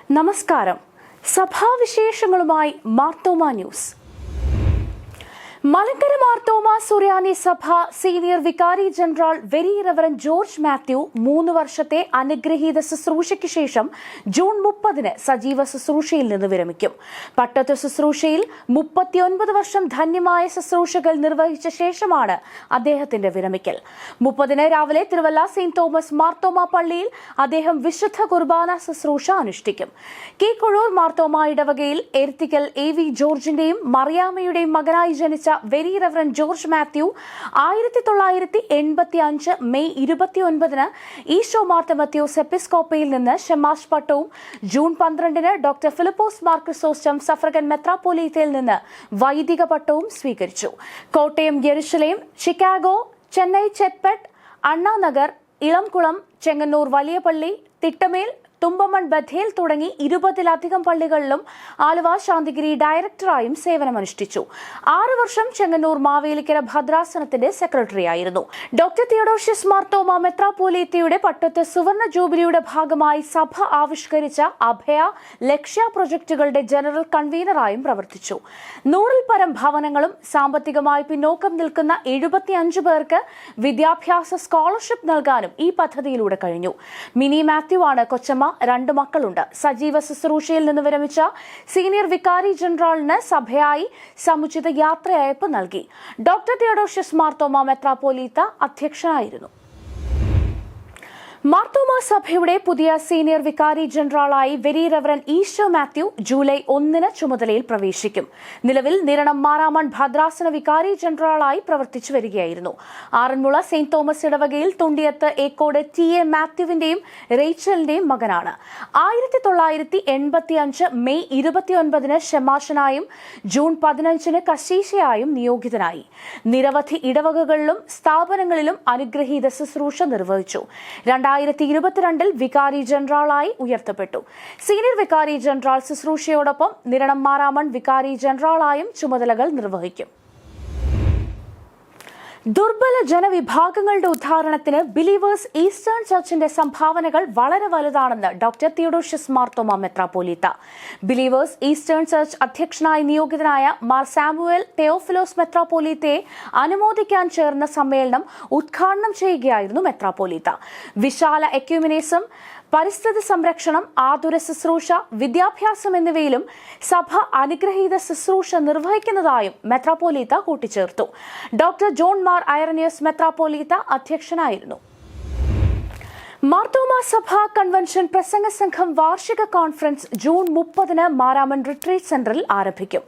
നമസ്കാരം. സഭാവിശേഷങ്ങളുമായി മാർത്തോമ ന്യൂസ്. മലങ്കര മാർത്തോമ സുറിയാനി സഭ സീനിയർ വികാരി general very reverend George Mathew 3 വർഷത്തെ അനുഗ്രഹീത ശുശ്രൂഷയ്ക്ക് ശേഷം ജൂൺ 30 സജീവ ശുശ്രൂഷയിൽ നിന്ന് വിരമിക്കും. പട്ടത്വ ശുശ്രൂഷയിൽ 39 വർഷം ധന്യമായ ശുശ്രൂഷകൾ നിർവഹിച്ച ശേഷമാണ് അദ്ദേഹത്തിന്റെ വിരമിക്കൽ. 30 രാവിലെ തിരുവല്ല സെന്റ് തോമസ് മാർത്തോമ പള്ളിയിൽ അദ്ദേഹം വിശുദ്ധ കുർബാന ശുശ്രൂഷ അനുഷ്ഠിക്കും. കീക്കുഴൂർ മാർത്തോമ ഇടവകയിൽ എരുത്തിക്കൽ AV ജോർജിന്റെയും മറിയാമ്മയുടെയും മകനായി ജനിച്ച very reverend George Mathew 1985 May 29 Eesho Mar Mathyos എപ്പിസ്കോപ്പയിൽ നിന്ന് ഷെമാഷ് പട്ടവും June 12 doctor Philipose Mar Chrysostom suffragan മെത്രാപ്പോലീത്തയിൽ നിന്ന് വൈദിക പട്ടവും സ്വീകരിച്ചു. കോട്ടയം, യെരുശലേം, ചിക്കാഗോ, ചെന്നൈ ചെത്പെട്ട്, അണ്ണാനഗർ, ഇളംകുളം, ചെങ്ങന്നൂർ വലിയപള്ളി, തിട്ടമേൽ, തുമ്പമൺ, ബഥേൽ തുടങ്ങി 20-ലധികം പള്ളികളിലും ആലുവ ശാന്തിഗിരി ഡയറക്ടറായും സേവനമനുഷ്ഠിച്ചു. 6 വർഷം ചെങ്ങന്നൂർ മാവേലിക്കര ഭദ്രാസനത്തിന്റെ സെക്രട്ടറിയായിരുന്നു. ഡോക്ടർ തിയോഡോഷ്യസ് മാർത്തോമ മെത്രാപ്പോലീത്തയുടെ പട്ടത്ത് സുവർണ ജൂബിലിയുടെ ഭാഗമായി സഭ ആവിഷ്കരിച്ച അഭയ, ലക്ഷ്യ പ്രൊജക്ടുകളുടെ ജനറൽ കൺവീനറായും പ്രവർത്തിച്ചു. 100-ൽ പരം ഭവനങ്ങളും സാമ്പത്തികമായി പിന്നോക്കം നിൽക്കുന്ന 75 പേർക്ക് വിദ്യാഭ്യാസ സ്കോളർഷിപ്പ് നൽകാനും ഈ പദ്ധതിയിലൂടെ കഴിഞ്ഞു. മിനി മാത്യു ആണ് കൊച്ചമ്മ. 2 മക്കളുണ്ട്. സജീവ ശുശ്രൂഷയിൽ നിന്ന് വിരമിച്ച സീനിയർ വികാരി ജനറലിന് സഭയായി സമുചിത യാത്രയയപ്പ് നൽകി. ഡോക്ടർ തിയോഡോഷ്യസ് മാർത്തോമ മെത്രാപ്പോലീത്ത അധ്യക്ഷനായിരുന്നു. മാർത്തോമ സഭയുടെ പുതിയ സീനിയർ വികാരി ജനറലായി very reverend Isho Mathew July 1 ചുമതലയിൽ പ്രവേശിക്കും. നിലവിൽ നിരണം മാരാമൺ ഭദ്രാസന വികാരി ജനറലായി പ്രവർത്തിച്ചു വരികയായിരുന്നു. ആറന്മുള സെന്റ് തോമസ് ഇടവകയിൽ തുണ്ടിയത്ത് ഏക്കോട് TA മാത്യുവിന്റെയും റേച്ചലിന്റെയും മകനാണ്. 1985 മെയ് 29 ഷെമാഷനായും ജൂൺ 15 കശീശയായും നിയോഗിതനായി. നിരവധി ഇടവകകളിലും സ്ഥാപനങ്ങളിലും അനുഗ്രഹീത ശുശ്രൂഷ നിർവഹിച്ചു. 2022 വികാരി ജനറലായി ഉയർത്തപ്പെട്ടു. സീനിയർ വികാരി ജനറൽ ശുശ്രൂഷയോടൊപ്പം നിരണം മാരാമൺ വികാരി ജനറലായും ചുമതലകൾ നിർവഹിക്കും. ദുർബല ജനവിഭാഗങ്ങളുടെ ഉദ്ധാരണത്തിന് ബിലീവേഴ്സ് ഈസ്റ്റേൺ ചർച്ചിന്റെ സംഭാവനകൾ വളരെ വലുതാണെന്ന് ഡോക്ടർ തിയോഡോഷ്യസ് മാർത്തോമ മെത്രാപ്പോലീത്ത. ബിലീവേഴ്സ് ഈസ്റ്റേൺ ചർച്ച് അധ്യക്ഷനായി നിയോഗിതനായ മാർ സാമുവേൽ തെയോഫിലോസ് മെത്രാപ്പോലീത്തയെ അനുമോദിക്കാൻ ചേർന്ന സമ്മേളനം ഉദ്ഘാടനം ചെയ്യുകയായിരുന്നു മെത്രാപ്പോലീത്ത. വിശാല എക്യുമെനിസം, പരിസ്ഥിതി സംരക്ഷണം, ആതുര ശുശ്രൂഷ, വിദ്യാഭ്യാസം എന്നിവയിലും സഭ അനുഗ്രഹീത ശുശ്രൂഷ നിർവഹിക്കുന്നതായും മെത്രാപ്പോലീത്ത കൂട്ടിച്ചേർത്തു. ഡോക്ടർ ജോൺ മാർ ഐറനിയസ് മെത്രാപ്പോലീത്ത അധ്യക്ഷനായിരുന്നു. മാർത്തോമ സഭ കൺവെൻഷൻ പ്രസംഗ സംഘം വാർഷിക കോൺഫറൻസ് ജൂൺ 30 മാരാമൺ റിട്രീറ്റ് സെന്ററിൽ ആരംഭിക്കും.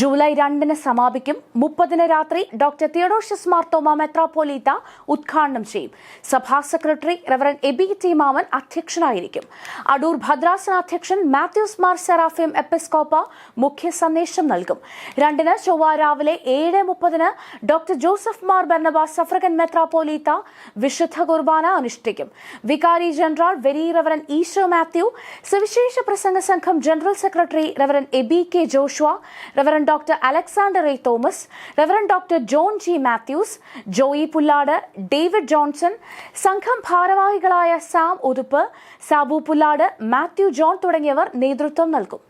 ജൂലൈ 2 സമാപിക്കും. 30 രാത്രി ഡോക്ടർ തിയോഡോഷ്യസ് മാർത്തോമ മെത്രാപ്പോലീത്ത ഉദ്ഘാടനം ചെയ്യും. സഭാ secretary reverend AB T Mammen അധ്യക്ഷനായിരിക്കും. അടൂർ ഭദ്രാസനാധ്യക്ഷൻ മാത്യൂസ് മാർ സെറാഫിം എപ്പിസ്കോപ്പ മുഖ്യ സന്ദേശം നൽകും. 2 ചൊവ്വ രാവിലെ 7:30 ഡോക്ടർ ജോസഫ് മാർ ബർണബാസ് സഫ്രഗൻ മെത്രാപ്പോലീത്ത വിശുദ്ധ കുർബാന അനുഷ്ഠിക്കും. വികാരി general very reverend Isho Mathew, സുവിശേഷ പ്രസംഗ സംഘം general secretary reverend Aby K Joshua, reverend doctor Alexander A Thomas, reverend doctor John G Mathews, Joy Pullad, David Johnson, സംഘം ഭാരവാഹികളായ സാം ഉതുപ്പ്, സാബു പുല്ലാട്, മാത്യു ജോൺ തുടങ്ങിയവർ നേതൃത്വം നൽകും.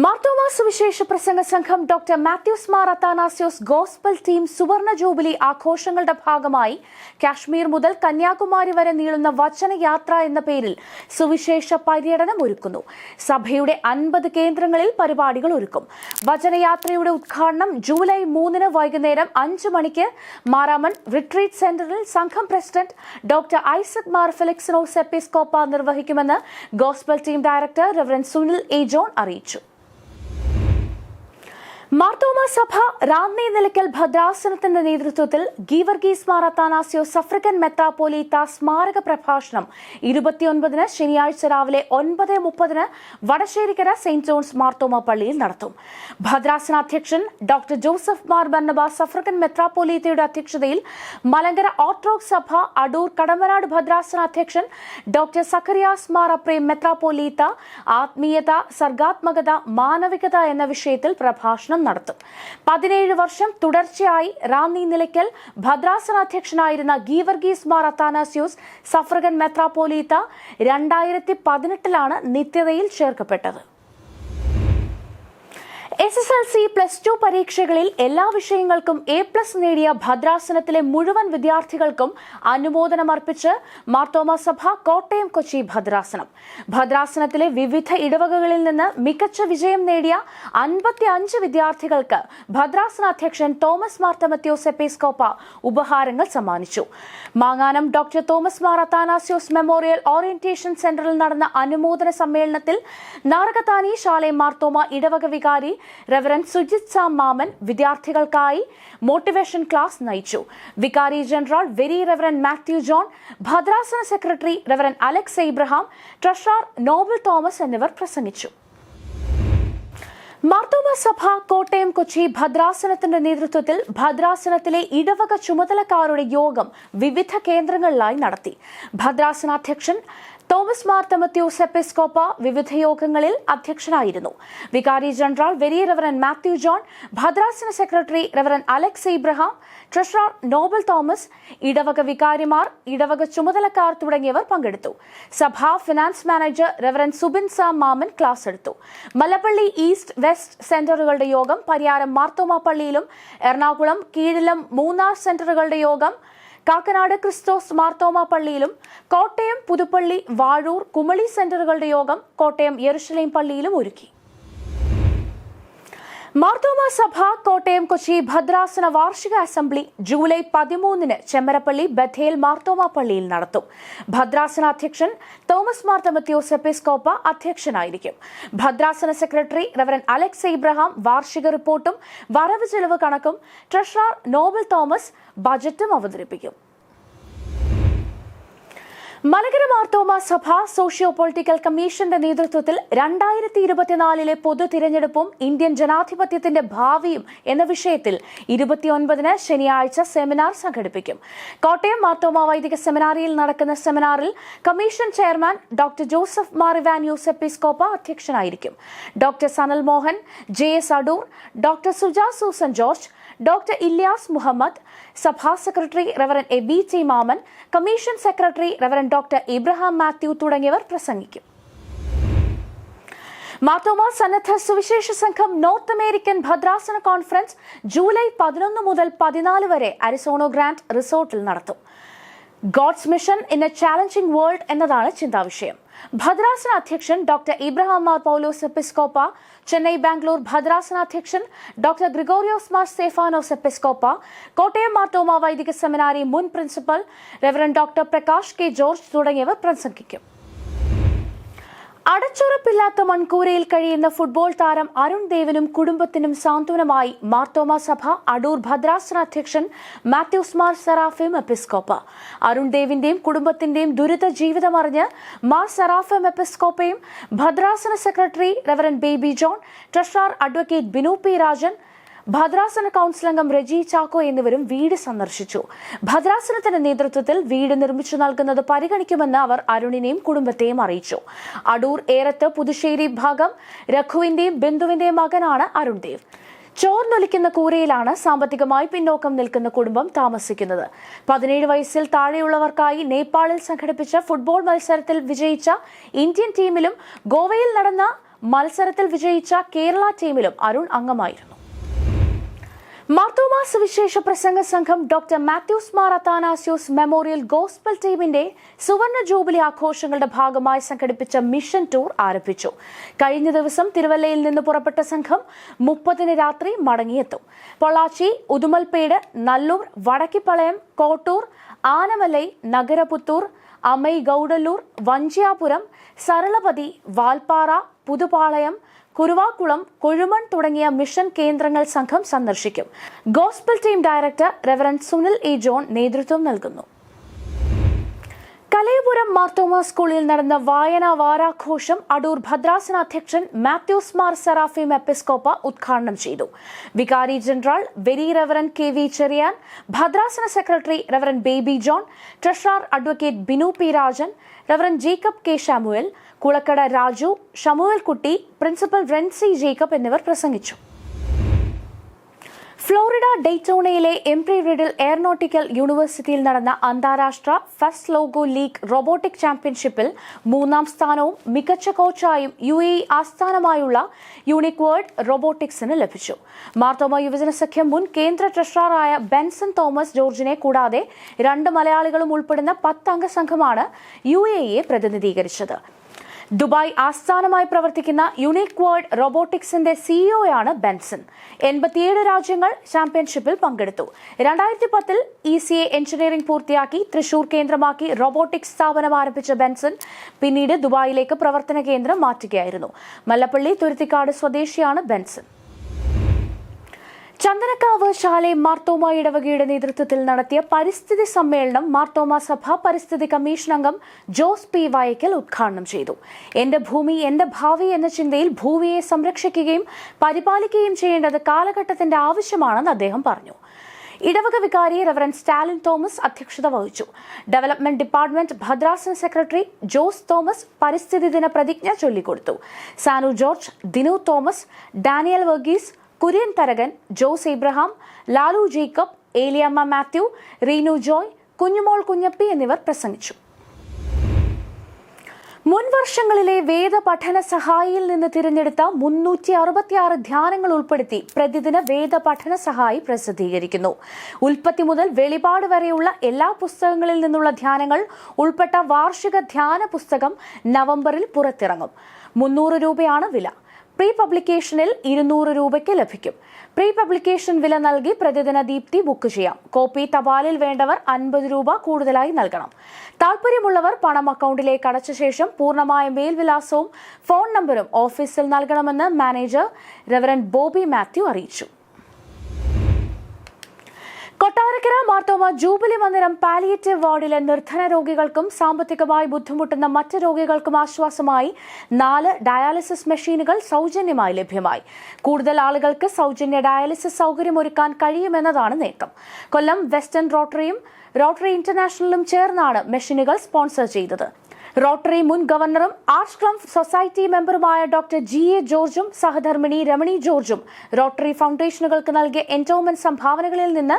മാർത്തോമ സുവിശേഷ പ്രസംഗ സംഘം doctor Mathews Mar Athanasius gospel team സുവർണ ജൂബിലി ആഘോഷങ്ങളുടെ ഭാഗമായി കാശ്മീർ മുതൽ കന്യാകുമാരി വരെ നീളുന്ന വചനയാത്ര എന്ന പേരിൽ സുവിശേഷ പര്യടനം ഒരുക്കുന്നു. സഭയുടെ 50 കേന്ദ്രങ്ങളിൽ പരിപാടികൾ ഒരുക്കും. വചനയാത്രയുടെ ഉദ്ഘാടനം ജൂലൈ 3 വൈകുന്നേരം 5 മണിക്ക് മാരാമൺ റിട്രീറ്റ് സെന്ററിൽ സംഘം പ്രസിഡന്റ് ഡോക്ടർ ഐസക് മാർ ഫെലിക്സിനോസ് എപ്പിസ്കോപ്പ നിർവഹിക്കുമെന്ന് gospel team director reverend Sunil A John അറിയിച്ചു. മാർത്തോമ സഭ റാന്നി നിലയ്ക്കൽ ഭദ്രാസനത്തിന്റെ നേതൃത്വത്തിൽ ഗീവർഗീസ് മാർ അത്താനാസ്യോസ് സഫ്രഗൻ മെത്രാപ്പോലീത്ത സ്മാരക പ്രഭാഷണം 29 ശനിയാഴ്ച രാവിലെ 9:30 വടശ്ശേരിക്കര സെന്റ് ജോൺസ് മാർത്തോമ പള്ളിയിൽ നടത്തും. ഭദ്രാസനാധ്യക്ഷൻ ഡോക്ടർ ജോസഫ് മാർ ബർണബാസ് സഫ്രഗൻ മെത്രാപ്പോലീത്തയുടെ അധ്യക്ഷതയിൽ മലങ്കര ഓർത്തഡോക്സ് സഭ അടൂർ കടമ്പനാട് ഭദ്രാസനാധ്യക്ഷൻ ഡോക്ടർ സക്കറിയാസ് മാർ അപ്രേം മെത്രാപ്പോലീത്ത ആത്മീയത, സർഗാത്മകത, മാനവികത എന്ന വിഷയത്തിൽ പ്രഭാഷണം നടത്തും. 17 വർഷം തുടർച്ചയായി റാന്നി നിലയ്ക്കൽ ഭദ്രാസന അധ്യക്ഷനായിരുന്ന ഗീവർഗീസ് മാർ അത്താനാസ്യോസ് സഫ്രഗൻ മെത്രാപ്പോലീത്ത 2018 നിത്യതയിൽ ചേർക്കപ്പെട്ടത്. SSLC +2 പരീക്ഷകളിൽ എല്ലാ വിഷയങ്ങൾക്കും A+ നേടിയ ഭദ്രാസനത്തിലെ മുഴുവൻ വിദ്യാർത്ഥികൾക്കും അനുമോദനമർപ്പിച്ച് മാർത്തോമാ സഭ കോട്ടയം കൊച്ചി ഭദ്രാസനം. ഭദ്രാസനത്തിലെ വിവിധ ഇടവകകളിൽ നിന്ന് മികച്ച വിജയം നേടിയ 55 വിദ്യാർത്ഥികൾക്ക് ഭദ്രാസന അധ്യക്ഷൻ തോമസ് മാർ തമത്യോസ് എപ്പിസ്കോപ്പ ഉപഹാരങ്ങൾ സമ്മാനിച്ചു. മാങ്ങാനം doctor Thomas Mar Athanasius memorial orientation സെന്ററിൽ നടന്ന അനുമോദന സമ്മേളനത്തിൽ നാരകത്താനി ശാലേം മാർത്തോമ ഇടവക വികാരി റെവറൻഡ് സുജിത് സാം മാമൻ വിദ്യാർത്ഥികൾക്കായി മോട്ടിവേഷൻ ക്ലാസ് നയിച്ചു. വികാരി general very reverend Mathew John, ഭദ്രാസന secretary reverend Alex Abraham, treasurer Noble Thomas എന്നിവർ പ്രസംഗിച്ചു. മാർത്തോമാ സഭ കോട്ടയം കൊച്ചി ഭദ്രാസനത്തിന്റെ നേതൃത്വത്തിൽ ഭദ്രാസനത്തിലെ ഇടവക ചുമതലക്കാരുടെ യോഗം വിവിധ കേന്ദ്രങ്ങളിലായി നടത്തി. ഭദ്രാസന അധ്യക്ഷൻ തോമസ് മാർ തമത്യോസ് എപ്പിസ്കോപ്പ വിവിധ യോഗങ്ങളിൽ അധ്യക്ഷനായിരുന്നു. വികാരി general very reverend Mathew John, ഭദ്രാസന secretary reverend Alex Abraham, treasurer Noble Thomas, ഇടവക വികാരിമാർ, ഇടവക ചുമതലക്കാർ തുടങ്ങിയവർ പങ്കെടുത്തു. സഭാ finance manager reverend Subin Sam Mammen class എടുത്തു. മലപ്പള്ളി ഈസ്റ്റ് വെസ്റ്റ് സെന്ററുകളുടെ യോഗം പരിയാരം മാർത്തോമാ പള്ളിയിലും എറണാകുളം കീഴിലം മൂന്നാർ സെന്ററുകളുടെ യോഗം കാക്കനാട് ക്രിസ്തോസ് മാർത്തോമാ പള്ളിയിലും കോട്ടയം പുതുപ്പള്ളി വാഴൂർ കുമളി സെന്ററുകളുടെ യോഗം കോട്ടയം യെരുശലേം പള്ളിയിലും ഒരുക്കി. മാർത്തോമാ സഭ കോട്ടയം കൊച്ചി ഭദ്രാസന വാർഷിക assembly July 13 Chemmarappally Bethel Marthoma പള്ളിയിൽ നടത്തും. ഭദ്രാസന അധ്യക്ഷൻ തോമസ് മാർ തമത്യോസ് എപ്പിസ്കോപ്പ അധ്യക്ഷനായിരിക്കും. ഭദ്രാസന സെക്രട്ടറി റെവറൻഡ് അലക്സ് എബ്രഹാം വാർഷിക റിപ്പോർട്ടും വരവ് ചെലവ് കണക്കും, ട്രഷറർ നോബൽ തോമസ് ബജറ്റും അവതരിപ്പിക്കും. മലങ്കര മാർത്തോമാ സഭ സോഷ്യോ പൊളിറ്റിക്കൽ കമ്മീഷന്റെ നേതൃത്വത്തിൽ 2024 പൊതു തിരഞ്ഞെടുപ്പും ഇന്ത്യൻ ജനാധിപത്യത്തിന്റെ ഭാവിയും എന്ന വിഷയത്തിൽ 29 ശനിയാഴ്ച സെമിനാർ സംഘടിപ്പിക്കും. കോട്ടയം മാർത്തോമാ വൈദിക സെമിനാരിയിൽ നടക്കുന്ന സെമിനാറിൽ commission chairman doctor Joseph Mar Ivanios എപ്പിസ്കോപ്പ അധ്യക്ഷനായിരിക്കും. Doctor Sanal Mohan, JS Adoor, doctor Suja Susan George, doctor Ilyas Muhammad, സഭാ secretary reverend Eby T Mammen, commission secretary reverend doctor Ibrahim Mathew തുടങ്ങിയവർ പ്രസംഗിക്കും. മാർത്തോമാ സന്നദ്ധ സുവിശേഷ സംഘം നോർത്ത് അമേരിക്കൻ ഭദ്രാസന കോൺഫറൻസ് ജൂലൈ 11 മുതൽ 14 വരെ അരിസോണ ഗ്രാൻഡ് റിസോർട്ടിൽ നടത്തും. God's mission in a challenging world എന്നതാണ് ചിന്താവിഷയം. ഭദ്രാസന അധ്യക്ഷൻ ഡോക്ടർ ഇബ്രഹാം മാർ പൗലോസ് എപ്പിസ്കോപ്പ, ചെന്നൈ ബാംഗ്ലൂർ ഭദ്രാസന അധ്യക്ഷൻ ഡോക്ടർ ഗ്രിഗോറിയോസ് മാർ സ്റ്റെഫാനോസ് എപ്പിസ്കോപ്പ, കോട്ടയം മാർത്തോമാ വൈദിക സെമിനാരി മുൻ principal Reverend doctor Prakash K George തുടങ്ങിയവർ പ്രസംഗിക്കും. അടച്ചുറപ്പില്ലാത്ത മൺകൂരയിൽ കഴിയുന്ന ഫുട്ബോൾ താരം അരുൺ ദേവിനും കുടുംബത്തിനും സാന്ത്വനമായി മാർത്തോമാ സഭ അടൂർ ഭദ്രാസന അധ്യക്ഷൻ മാത്യൂസ് മാർ സെറാഫിം എപ്പിസ്കോപ്പ. അരുൺ ദേവിന്റെയും കുടുംബത്തിന്റെയും ദുരിത ജീവിതമറിഞ്ഞ് മാർ സെറാഫിം എപ്പിസ്കോപ്പയും ഭദ്രാസന secretary reverend Baby John, treasurer advocate Binu P Rajan, ഭദ്രാസന കൌൺസിൽ അംഗം റെജി ചാക്കോ എന്നിവരും വീട് സന്ദർശിച്ചു. ഭദ്രാസനത്തിന്റെ നേതൃത്വത്തിൽ വീട് നിർമ്മിച്ചു നൽകുന്നത് പരിഗണിക്കുമെന്ന് അവർ അരുണിനെയും കുടുംബത്തെയും അറിയിച്ചു. അടൂർ ഏറത്ത് പുതുശ്ശേരി ഭാഗം രഘുവിന്റെയും ബിന്ദുവിന്റെയും മകനാണ് അരുൺ ദേവ്. ചോർന്നൊലിക്കുന്ന കൂരയിലാണ് സാമ്പത്തികമായി പിന്നോക്കം നിൽക്കുന്ന കുടുംബം താമസിക്കുന്നത്. 17 വയസ്സിൽ താഴെയുള്ളവർക്കായി നേപ്പാളിൽ സംഘടിപ്പിച്ച ഫുട്ബോൾ മത്സരത്തിൽ വിജയിച്ച ഇന്ത്യൻ ടീമിലും ഗോവയിൽ നടന്ന മത്സരത്തിൽ വിജയിച്ച കേരള ടീമിലും അരുൺ അംഗമായിരുന്നു. മാർത്തോമാ സുവിശേഷ പ്രസംഗ സംഘം doctor Mathews Mar Athanasius memorial gospel ടീമിന്റെ സുവർണ ജൂബിലി ആഘോഷങ്ങളുടെ ഭാഗമായി സംഘടിപ്പിച്ച മിഷൻ ടൂർ ആരംഭിച്ചു. കഴിഞ്ഞ ദിവസം തിരുവല്ലയിൽ നിന്ന് പുറപ്പെട്ട സംഘം 30 രാത്രി മടങ്ങിയെത്തും. പൊള്ളാച്ചി, ഉദുമൽപേട്, നല്ലൂർ, വടക്കിപ്പളയം, കോട്ടൂർ, ആനമലൈ, നഗരപുത്തൂർ, അമൈ ഗൌഡല്ലൂർ, വഞ്ചിയാപുരം, സരളപതി, വാൽപ്പാറ, പുതുപാളയം, കുരുവാക്കുളം, കൊഴുമൺ തുടങ്ങിയ മിഷൻ കേന്ദ്രങ്ങൾ സംഘം സന്ദർശിക്കും. Gospel team director Reverend Sunil A John നേതൃത്വം നൽകുന്നു. കലയപുരം മാർത്തോമാ സ്കൂളിൽ നടന്ന വായനാ വാരാഘോഷം അടൂർ ഭദ്രാസന അധ്യക്ഷൻ മാത്യൂസ് മാർ സെറാഫിം എപ്പിസ്കോപ്പ ഉദ്ഘാടനം ചെയ്തു. വികാരി general very reverend KV Cherian, ഭദ്രാസന secretary reverend Baby John, treasurer advocate Binu P Rajan, reverend Jacob K Samuel, Kulakkada Raju, Shamuel Kutty, principal Renzy Jacob എന്നിവർ പ്രസംഗിച്ചു. ഫ്ലോറിഡ ഡെയ്റ്റോണയിലെ എംപ്രി റിഡിൽ എയറോനോട്ടിക്കൽ യൂണിവേഴ്സിറ്റിയിൽ നടന്ന അന്താരാഷ്ട്ര ഫസ്റ്റ് ലോഗോ ലീഗ് റോബോട്ടിക് ചാമ്പ്യൻഷിപ്പിൽ 3ാം സ്ഥാനവും മികച്ച കോച്ചായും UAE ആസ്ഥാനമായുള്ള യൂണിക് വേർഡ് റോബോട്ടിക്സിന് ലഭിച്ചു. മാർത്തോമ യുവജന സഖ്യം മുൻ കേന്ദ്ര ട്രഷററായ ബെൻസൺ തോമസ് ജോർജിനെ കൂടാതെ 2 മലയാളികളും ഉൾപ്പെടുന്ന 10 അംഗ സംഘമാണ് UAEയെ പ്രതിനിധീകരിച്ചത്. ദുബായ് ആസ്ഥാനമായി പ്രവർത്തിക്കുന്ന യൂണിക് വേർഡ് റോബോട്ടിക്സിന്റെ സിഇഒയാണ് ബെൻസൺ. 87 രാജ്യങ്ങൾ ചാമ്പ്യൻഷിപ്പിൽ പങ്കെടുത്തു. 2010-ൽ ECA എഞ്ചിനീയറിംഗ് പൂർത്തിയാക്കി തൃശൂർ കേന്ദ്രമാക്കി റോബോട്ടിക്സ് സ്ഥാപനം ആരംഭിച്ച ബെൻസൺ പിന്നീട് ദുബായിലേക്ക് പ്രവർത്തന കേന്ദ്രം മാറ്റുകയായിരുന്നു. മല്ലപ്പള്ളി തുരുത്തിക്കാട് സ്വദേശിയാണ് ബെൻസൺ. ചന്ദനക്കാവ് ശാലെ മാർത്തോമ ഇടവകയുടെ നേതൃത്വത്തിൽ നടത്തിയ പരിസ്ഥിതി സമ്മേളനം മാർത്തോമ സഭ പരിസ്ഥിതി കമ്മീഷൻ അംഗം ജോസ് പി വയക്കൽ ഉദ്ഘാടനം ചെയ്തു. എന്റെ ഭൂമി എന്റെ ഭാവി എന്ന ചിന്തയിൽ ഭൂമിയെ സംരക്ഷിക്കുകയും പരിപാലിക്കുകയും ചെയ്യേണ്ടത് കാലഘട്ടത്തിന്റെ ആവശ്യമാണെന്ന് അദ്ദേഹം പറഞ്ഞു. ഇടവക വികാരി റവറൻ സ്റ്റാലിൻ തോമസ് അധ്യക്ഷത വഹിച്ചു. ഡെവലപ്മെന്റ് ഡിപ്പാർട്ട്മെന്റ് ഭദ്രാസന സെക്രട്ടറി ജോസ് തോമസ് പരിസ്ഥിതി ദിന പ്രതിജ്ഞ ചൊല്ലിക്കൊടുത്തു. സാനു ജോർജ്, ദിനു തോമസ്, ഡാനിയൽ വർഗീസ്, കുര്യൻ തരകൻ, ജോസ് ഇബ്രഹാം, ലാലു ജേക്കബ്, ഏലിയമ്മ മാത്യു, റീനു ജോയ്, കുഞ്ഞുമോൾ കുഞ്ഞപ്പി എന്നിവർ പ്രസംഗിച്ചു. മുൻ വർഷങ്ങളിലെ വേദ പഠന സഹായിയിൽ നിന്ന് തിരഞ്ഞെടുത്ത 366 ധ്യാനങ്ങൾ ഉൾപ്പെടുത്തി പ്രതിദിന വേദ പഠന സഹായി പ്രസിദ്ധീകരിക്കുന്നു. ഉൽപ്പത്തി മുതൽ വെളിപാട് വരെയുള്ള എല്ലാ പുസ്തകങ്ങളിൽ നിന്നുള്ള ധ്യാനങ്ങൾ ഉൾപ്പെട്ട വാർഷിക ധ്യാന പുസ്തകം നവംബറിൽ പുറത്തിറങ്ങും. 300 രൂപയാണ് വില. പ്രീ പബ്ലിക്കേഷനിൽ 200 രൂപയ്ക്ക് ലഭിക്കും. പ്രീ പബ്ലിക്കേഷൻ വില നൽകി പ്രതിദിന ദീപ്തി ബുക്ക് ചെയ്യാം. കോപ്പി തപാലിൽ വേണ്ടവർ 50 രൂപ കൂടുതലായി നൽകണം. താൽപര്യമുള്ളവർ പണം അക്കൗണ്ടിലേക്ക് അടച്ച ശേഷം പൂർണ്ണമായ മേൽവിലാസവും ഫോൺ നമ്പറും ഓഫീസിൽ നൽകണമെന്ന് മാനേജർ റവറൻ ബോബി മാത്യു അറിയിച്ചു. കൊട്ടാരക്കര മാർത്തോമ ജൂബിലി മന്ദിരം പാലിയേറ്റീവ് വാർഡിലെ നിർധന രോഗികൾക്കും സാമ്പത്തികമായി ബുദ്ധിമുട്ടുന്ന മറ്റ് രോഗികൾക്കും ആശ്വാസമായി 4 ഡയാലിസിസ് മെഷീനുകൾ സൗജന്യമായി ലഭ്യമായി. കൂടുതൽ ആളുകൾക്ക് സൗജന്യ ഡയാലിസിസ് സൗകര്യമൊരുക്കാൻ കഴിയുമെന്നതാണ് നേട്ടം. കൊല്ലം വെസ്റ്റേൺ റോട്ടറി ഇന്റർനാഷണലും ചേർന്നാണ് മെഷീനുകൾ സ്പോൺസർ ചെയ്തത്. റോട്ടറി മുൻ ഗവർണറും ആർട്സ് ട്രംപ് സൊസൈറ്റി മെമ്പറുമായ ഡോക്ടർ GA ജോർജും സഹധർമ്മിണി രമണി ജോർജും റോട്ടറി ഫൗണ്ടേഷനുകൾക്ക് നൽകിയ എൻഡോവ്മെന്റ് സംഭാവനകളിൽ നിന്ന്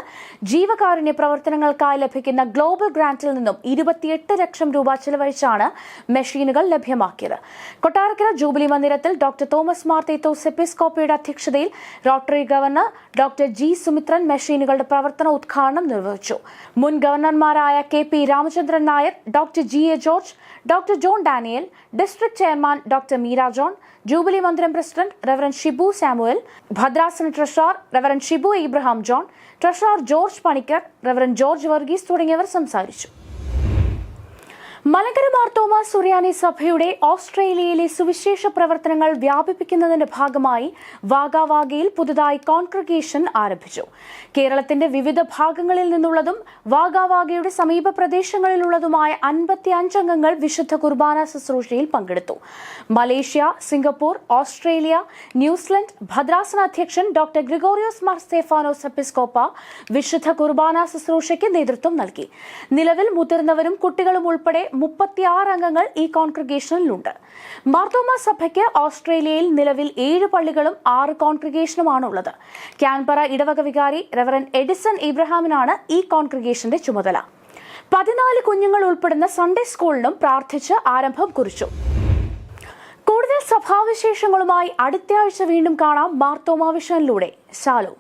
ജീവകാരുണ്യ പ്രവർത്തനങ്ങൾക്കായി ലഭിക്കുന്ന ഗ്ലോബൽ ഗ്രാന്റിൽ നിന്നും 28 ലക്ഷം രൂപ ചെലവഴിച്ചാണ് മെഷീനുകൾ ലഭ്യമാക്കിയത്. കൊട്ടാരക്കര ജൂബിലി മന്ദിരത്തിൽ ഡോക്ടർ തോമസ് മാർ തീത്തോസ് എപ്പിസ്കോപ്പയുടെ അധ്യക്ഷതയിൽ Rotary governor doctor G Sumithran മെഷീനുകളുടെ പ്രവർത്തന ഉദ്ഘാടനം നിർവഹിച്ചു. മുൻ ഗവർണർമാരായ KP Ramachandran Nair, doctor GA George, doctor John Daniel, district chairman doctor Meera John, jubilee മന്ദിരം പ്രസിഡന്റ് റവറൻ ഷിബു സാമുവൽ, ഭദ്രാസന treasurer reverend Shibu Ibrahim John, treasurer George Panicker, reverend George Varghese തുടങ്ങിയവർ സംസാരിച്ചു. മലങ്കര മാർത്തോമ സുറിയാനി സഭയുടെ ഓസ്ട്രേലിയയിലെ സുവിശേഷ പ്രവർത്തനങ്ങൾ വ്യാപിപ്പിക്കുന്നതിന്റെ ഭാഗമായി വാഗാവാഗയിൽ പുതുതായി കോൺഗ്രിഗേഷൻ ആരംഭിച്ചു. കേരളത്തിന്റെ വിവിധ ഭാഗങ്ങളിൽ നിന്നുള്ളതും വാഗാവാഗയുടെ സമീപ പ്രദേശങ്ങളിലുള്ളതുമായ 55 അംഗങ്ങൾ വിശുദ്ധ കുർബാന ശുശ്രൂഷയിൽ പങ്കെടുത്തു. മലേഷ്യ, സിംഗപ്പൂർ, ഓസ്ട്രേലിയ, ന്യൂസിലൻഡ് ഭദ്രാസന അധ്യക്ഷൻ ഡോക്ടർ ഗ്രിഗോറിയോസ് മാർ സ്തേഫാനോസ് എപ്പിസ്കോപ്പ വിശുദ്ധ കുർബാന ശുശ്രൂഷയ്ക്ക് നേതൃത്വം നൽകി. നിലവിൽ മുതിർന്നവരും കുട്ടികളും ഉൾപ്പെടെ 36 അംഗങ്ങൾ ഈ കോൺഗ്രിഗേഷനിലുണ്ട്. മാർത്തോമ സഭയ്ക്ക് ഓസ്ട്രേലിയയിൽ നിലവിൽ 7 പള്ളികളും 6 കോൺഗ്രിഗേഷനുമാണുള്ളത്. ക്യാൻബറ ഇടവക വികാരി റവറൻ എഡിസൺ ഇബ്രഹാമിനാണ് ഈ കോൺഗ്രിഗേഷന്റെ ചുമതല. 14 കുഞ്ഞുങ്ങൾ ഉൾപ്പെടുന്ന സൺഡേ സ്കൂളിനും പ്രാർത്ഥിച്ച് ആരംഭം കുറിച്ചു. കൂടുതൽ സഭാവിശേഷങ്ങളുമായി അടുത്തയാഴ്ച വീണ്ടും കാണാം മാർത്തോമ വിഷനിലൂടെ. ശാലോം.